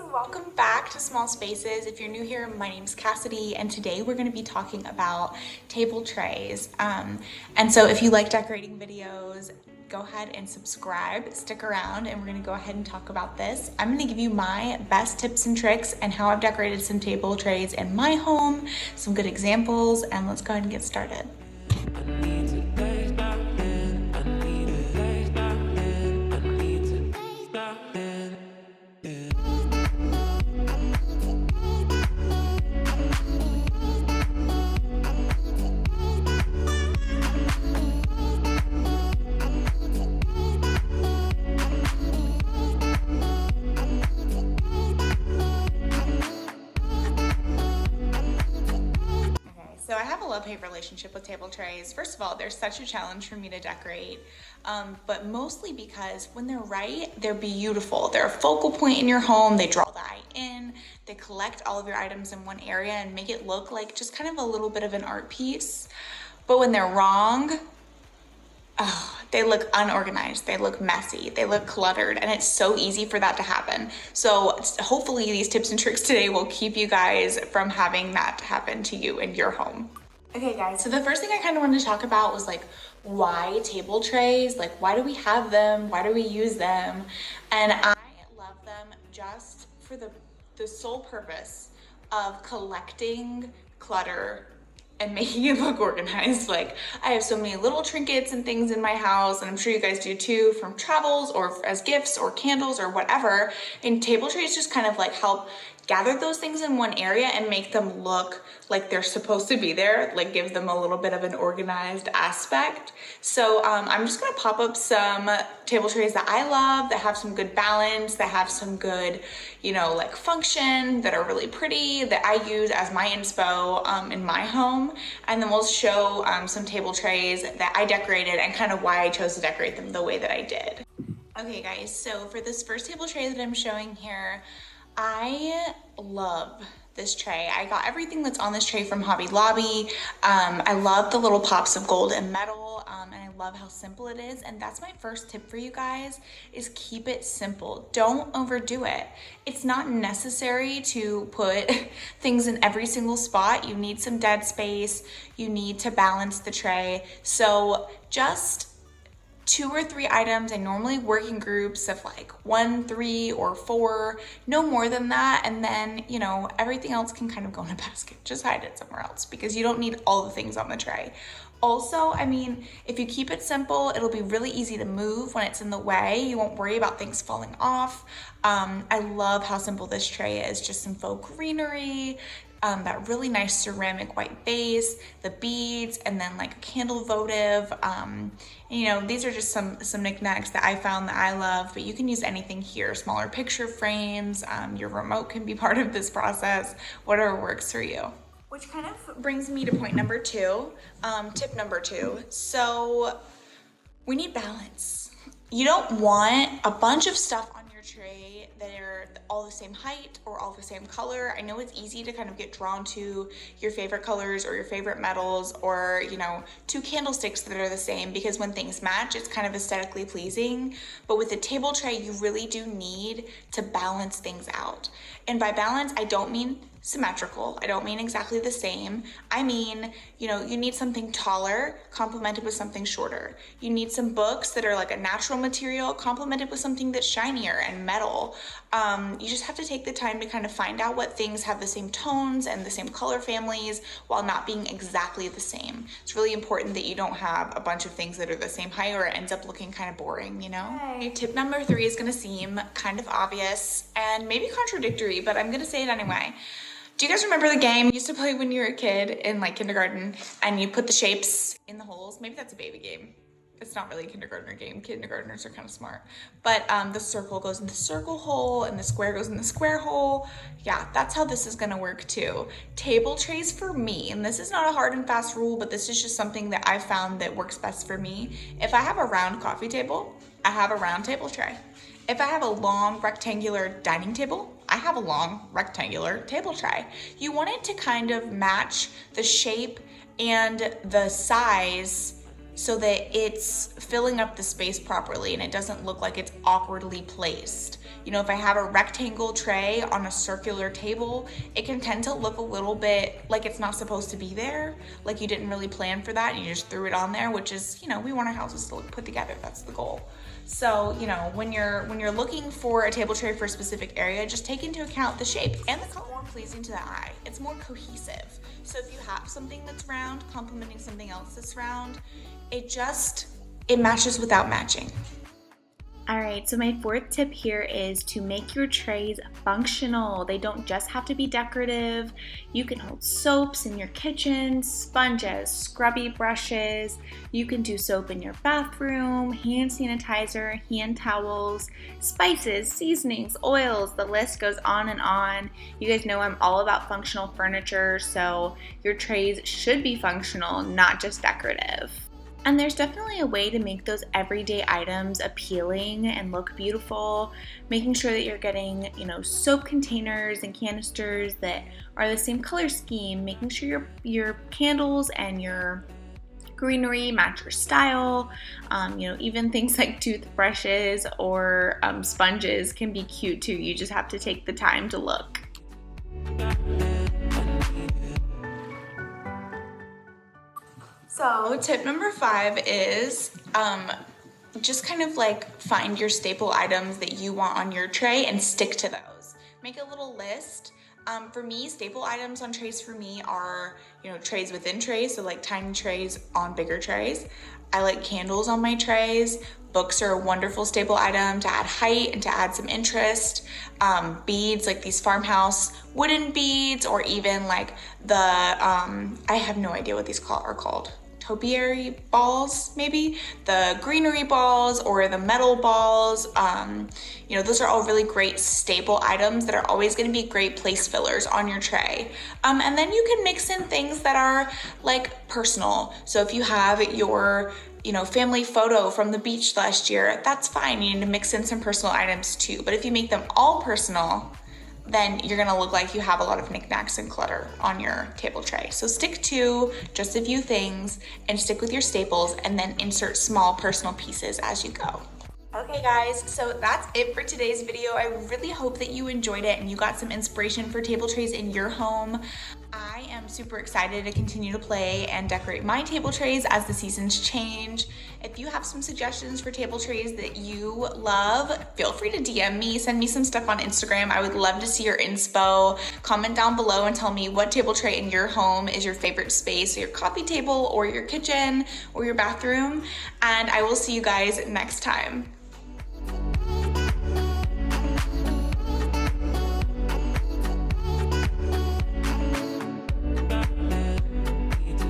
Welcome back to Small Spaces. If you're new here, my name's Cassidy, and today we're going to be talking about table trays. And so if you like decorating videos, go ahead and subscribe, stick around, and we're going to go ahead and talk about this. I'm going to give you my best tips and tricks and how I've decorated some table trays in my home, some good examples, and let's go ahead and get started. So I have a love-hate relationship with table trays. First of all, they're such a challenge for me to decorate, but mostly because when they're right, they're beautiful. They're a focal point in your home. They draw the eye in. They collect all of your items in one area and make it look like just kind of a little bit of an art piece. But when they're wrong, oh, they look unorganized, they look messy, they look cluttered, and it's so easy for that to happen. So hopefully these tips and tricks today will keep you guys from having that happen to you in your home. Okay guys, so the first thing I kind of wanted to talk about was like, why table trays? Like, why do we have them? Why do we use them? And I love them just for the sole purpose of collecting clutter and making it look organized. Like, I have so many little trinkets and things in my house, and I'm sure you guys do too, from travels or as gifts or candles or whatever. And table trays just kind of like help gather those things in one area and make them look like they're supposed to be there, like give them a little bit of an organized aspect. So I'm just gonna pop up some table trays that I love, that have some good balance, that have some good, you know, like function, that are really pretty, that I use as my inspo in my home. And then we'll show some table trays that I decorated and kind of why I chose to decorate them the way that I did. Okay guys, so for this first table tray that I'm showing here, I love this tray. I got everything that's on this tray from Hobby Lobby. I love the little pops of gold and metal, and I love how simple it is. And that's my first tip for you guys, is keep it simple. Don't overdo it. It's not necessary to put things in every single spot. You need some dead space. You need to balance the tray. So just 2 or 3 items. I normally work in groups of like 1, 3, or 4, no more than that. And then, you know, everything else can kind of go in a basket. Just hide it somewhere else because you don't need all the things on the tray. Also, I mean, if you keep it simple, it'll be really easy to move when it's in the way. You won't worry about things falling off. I love how simple this tray is. Just some faux greenery, that really nice ceramic white base, the beads, and then like a candle votive. You know, these are just some knickknacks that I found that I love, but you can use anything here. Smaller picture frames, your remote can be part of this process, whatever works for you. Which kind of brings me to point number 2, tip number 2. So we need balance. You don't want a bunch of stuff on your tray that are all the same height or all the same color. I know it's easy to kind of get drawn to your favorite colors or your favorite metals, or, you know, 2 candlesticks that are the same, because when things match, it's kind of aesthetically pleasing. But with a table tray, you really do need to balance things out. And by balance, I don't mean symmetrical. I don't mean exactly the same. I mean, you know, you need something taller complemented with something shorter. You need some books that are like a natural material complemented with something that's shinier and metal. You just have to take the time to kind of find out what things have the same tones and the same color families while not being exactly the same. It's really important that you don't have a bunch of things that are the same height, or it ends up looking kind of boring, you know? Okay, tip number 3 is gonna seem kind of obvious and maybe contradictory, but I'm gonna say it anyway. Do you guys remember the game you used to play when you were a kid in like kindergarten, and you put the shapes in the holes? Maybe that's a baby game. It's not really a kindergartner game. Kindergartners are kind of smart. But the circle goes in the circle hole and the square goes in the square hole. Yeah, that's how this is gonna work too. Table trays for me, and this is not a hard and fast rule, but this is just something that I found that works best for me. If I have a round coffee table, I have a round table tray. If I have a long rectangular dining table, I have a long rectangular table tray. You want it to kind of match the shape and the size so that it's filling up the space properly and it doesn't look like it's awkwardly placed. You know, if I have a rectangle tray on a circular table, it can tend to look a little bit like it's not supposed to be there, like you didn't really plan for that and you just threw it on there, which is, you know, we want our houses to look put together. That's the goal. So, you know, when you're looking for a table tray for a specific area, just take into account the shape and the color. More pleasing to the eye. It's more cohesive. So if you have something that's round complementing something else that's round, it matches without matching. All right, so my fourth tip here is to make your trays functional. They don't just have to be decorative. You can hold soaps in your kitchen, sponges, scrubby brushes. You can do soap in your bathroom, hand sanitizer, hand towels, spices, seasonings, oils, the list goes on and on. You guys know I'm all about functional furniture, so your trays should be functional, not just decorative. And there's definitely a way to make those everyday items appealing and look beautiful, making sure that you're getting, you know, soap containers and canisters that are the same color scheme, making sure your candles and your greenery match your style. You know, even things like toothbrushes or sponges can be cute too. You just have to take the time to look. So tip number 5 is just kind of like find your staple items that you want on your tray and stick to those. Make a little list. For me, staple items on trays for me are, you know, trays within trays, so like tiny trays on bigger trays. I like candles on my trays. Books are a wonderful staple item to add height and to add some interest. Beads, like these farmhouse wooden beads, or even like the, I have no idea what these are called. Topiary balls, maybe the greenery balls or the metal balls. You know, those are all really great staple items that are always going to be great place fillers on your tray. And then you can mix in things that are like personal. So if you have your, you know, family photo from the beach last year, that's fine. You need to mix in some personal items too. But if you make them all personal, then you're gonna look like you have a lot of knickknacks and clutter on your table tray. So stick to just a few things and stick with your staples, and then insert small personal pieces as you go. Okay guys, so that's it for today's video. I really hope that you enjoyed it and you got some inspiration for table trays in your home. I am super excited to continue to play and decorate my table trays as the seasons change. If you have some suggestions for table trays that you love, feel free to DM me, send me some stuff on Instagram. I would love to see your inspo. Comment down below and tell me what table tray in your home is your favorite space, your coffee table or your kitchen or your bathroom. And I will see you guys next time.